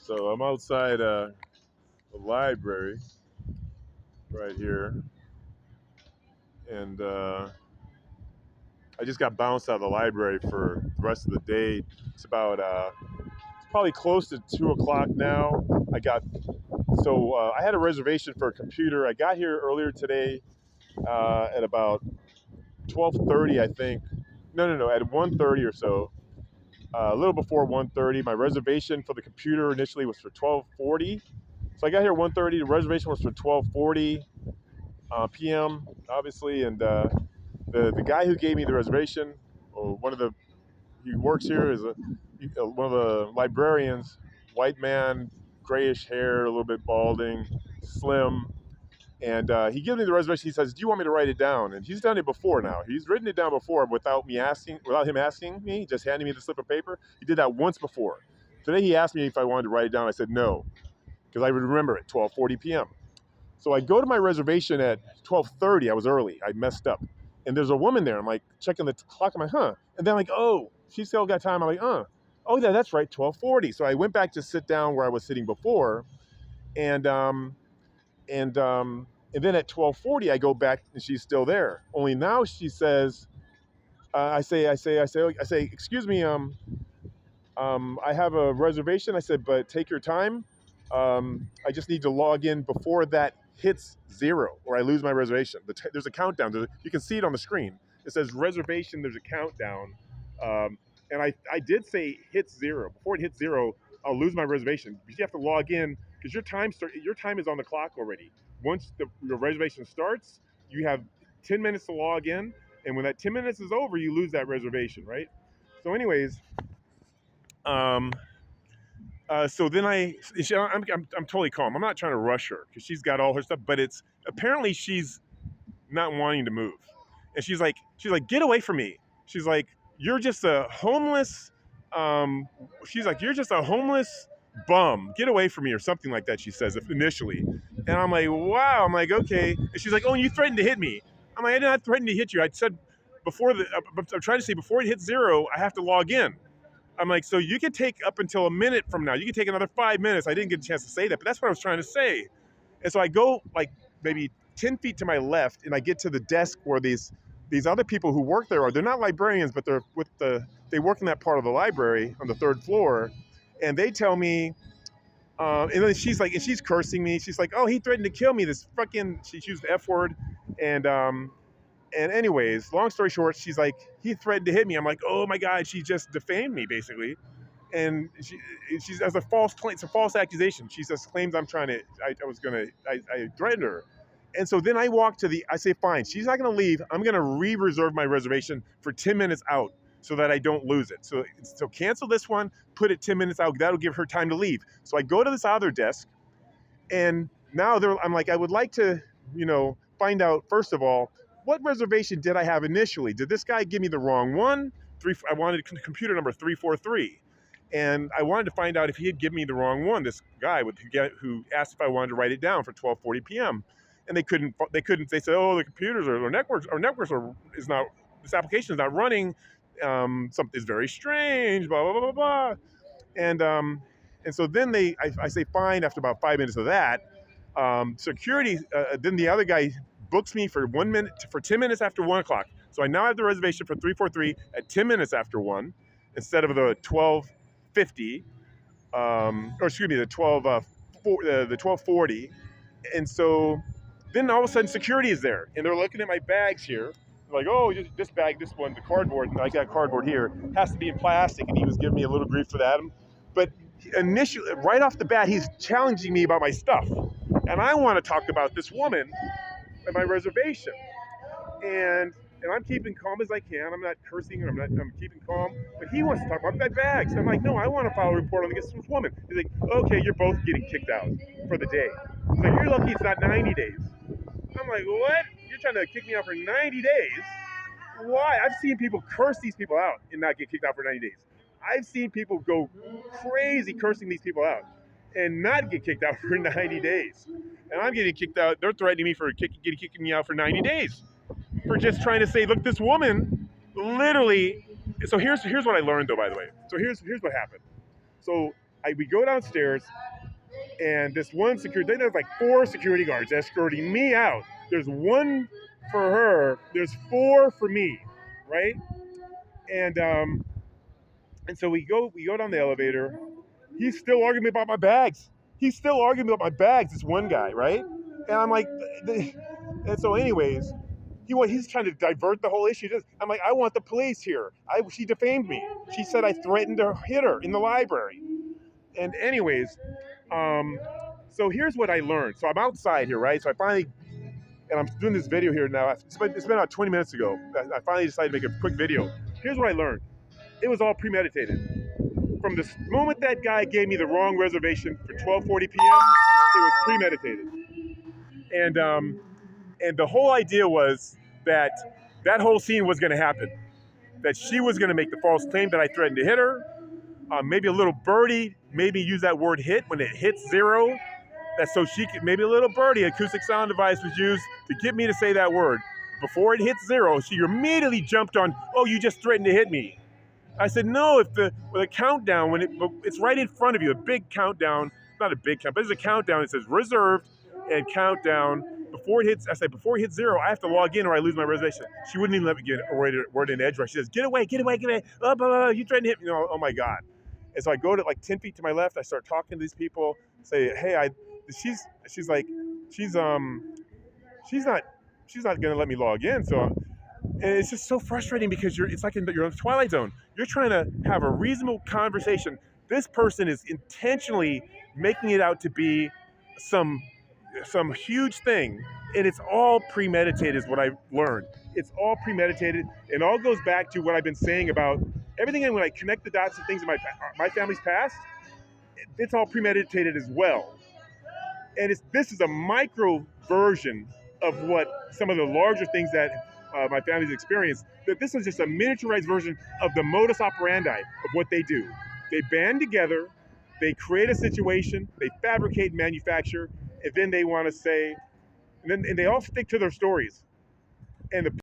So I'm outside the library right here, and I just got bounced out of the library for the rest of the day. It's about it's probably close to 2 o'clock now. I had a reservation for a computer. I got here earlier today at about 12:30, I think. No, at 1:30 or so. A little before 1:30. My reservation for the computer initially was for 12:40. So I got here at 1:30. The reservation was for 12:40 p.m. obviously, and the guy who gave me the reservation, or one of the he works here is one of the librarians, white man, grayish hair, a little bit balding, slim. And he gives me the reservation. He says, "Do you want me to write it down?" And he's done it before now. He's written it down before without him asking me, just handing me the slip of paper. He did that once before. Today he asked me if I wanted to write it down. I said no, because I would remember it, 12:40 p.m. So I go to my reservation at 12:30. I was early. I messed up. And there's a woman there. I'm like checking the clock. I'm like, huh. And then I'm like, oh, she still got time. I'm like, oh yeah, that's right, 12:40. So I went back to sit down where I was sitting before, and and um, and then at 12:40 I go back and she's still there. Only now she says, I say, excuse me, I have a reservation. I said, but take your time. I just need to log in before that hits zero, or I lose my reservation. There's a countdown. You can see it on the screen. It says reservation. There's a countdown, and I did say hits zero. Before it hits zero, I'll lose my reservation. But you have to log in because your time is on the clock already. Once your reservation starts, you have 10 minutes to log in, and when that 10 minutes is over, you lose that reservation, right? So, anyways, um, so then I'm totally calm. I'm not trying to rush her because she's got all her stuff, but it's apparently she's not wanting to move, and she's like, get away from me. She's like, you're just a homeless. She's like, you're just a homeless bum. Get away from me, or something like that. She says initially, and I'm like, wow. I'm like, okay. And she's like, oh, you threatened to hit me. I'm like, I did not threaten to hit you. I said before I'm trying to say before it hits zero, I have to log in. I'm like, so you can take up until a minute from now. You can take another 5 minutes. I didn't get a chance to say that, but that's what I was trying to say. And so I go like maybe 10 feet to my left, and I get to the desk where these other people who work there are. They're not librarians, but they work in that part of the library on the third floor, and they tell me. And then she's like, and she's cursing me. She's like, "Oh, he threatened to kill me." This fucking. She used the F word, and anyways, long story short, she's like, he threatened to hit me. I'm like, oh my God, she just defamed me basically. And she's as a false claim, it's a false accusation. She just claims I threatened her. And so then I say, fine, she's not going to leave. I'm going to re-reserve my reservation for 10 minutes out so that I don't lose it. So cancel this one, put it 10 minutes out. That'll give her time to leave. So I go to this other desk, and now I'm like, I would like to, find out, first of all, what reservation did I have initially? Did this guy give me the wrong one? I wanted computer number 343. And I wanted to find out if he had given me the wrong one, this guy who asked if I wanted to write it down for 12:40 p.m. And they couldn't, they said, oh, the computers or networks this application is not running. Something is very strange, blah, blah, blah, blah, blah. And so then I say, fine, after about 5 minutes of that, security, then the other guy books me for 10 minutes after 1 o'clock. So I now have the reservation for 343 at 10 minutes after 1 instead of the 12:50, or excuse me, the 12:40. And so then all of a sudden security is there, and they're looking at my bags here. They're like, oh, this bag, this one, the cardboard, and I got cardboard here, has to be in plastic, and he was giving me a little grief for that. But initially, right off the bat, he's challenging me about my stuff. And I want to talk about this woman and my reservation. And I'm keeping calm as I can. I'm not cursing, I'm keeping calm. But he wants to talk about my bags. And I'm like, no, I want to file a report against this woman. He's like, okay, you're both getting kicked out for the day. He's like, you're lucky it's not 90 days. I'm like, what? You're trying to kick me out for 90 days? Why? I've seen people curse these people out and not get kicked out for 90 days. I've seen people go crazy cursing these people out and not get kicked out for 90 days. And I'm getting kicked out. They're threatening me for kicking me out for 90 days for just trying to say, look, this woman literally. So here's what I learned, though, by the way. So here's what happened. So We go downstairs, and this one security, there's like 4 security guards escorting me out. There's 1 for her, there's 4 for me, right? And so we go down the elevator. He's still arguing about my bags. He's still arguing about my bags. This one guy, right? And I'm like, and so anyways, he's trying to divert the whole issue. I'm like, I want the police here. She defamed me. She said I threatened to hit her in the library. And anyways, so here's what I learned. So I'm outside here, right? So I finally, and I'm doing this video here now. It's been about 20 minutes ago. I finally decided to make a quick video. Here's what I learned. It was all premeditated. From the moment that guy gave me the wrong reservation for 12:40 p.m., it was premeditated. And the whole idea was that whole scene was going to happen. That she was going to make the false claim that I threatened to hit her. Maybe a little birdie, maybe use that word hit when it hits 0. That so she could, maybe a little birdie, acoustic sound device was used to get me to say that word. Before it hits 0, she immediately jumped on, oh, you just threatened to hit me. I said, no, if the countdown, it's right in front of you, a big countdown, not a big count, but there's a countdown. It says reserved and countdown. Before it hits 0, I have to log in or I lose my reservation. She wouldn't even let me get a word in edgewise. She says, get away, blah, blah, blah, you threatened to hit me. Oh my God. And so I go to like 10 feet to my left. I start talking to these people, say, hey, she's not going to let me log in. So, and it's just so frustrating because it's like you're in the Twilight Zone. You're trying to have a reasonable conversation. This person is intentionally making it out to be some huge thing, and it's all premeditated is what I've learned. It's all premeditated, and all goes back to what I've been saying about everything. And when I connect the dots to things in my family's past, it's all premeditated as well. And this is a micro version of what some of the larger things that my family's experienced. That this is just a miniaturized version of the modus operandi of what they do. They band together, they create a situation, they fabricate and manufacture, and then they want to say, and they all stick to their stories. And the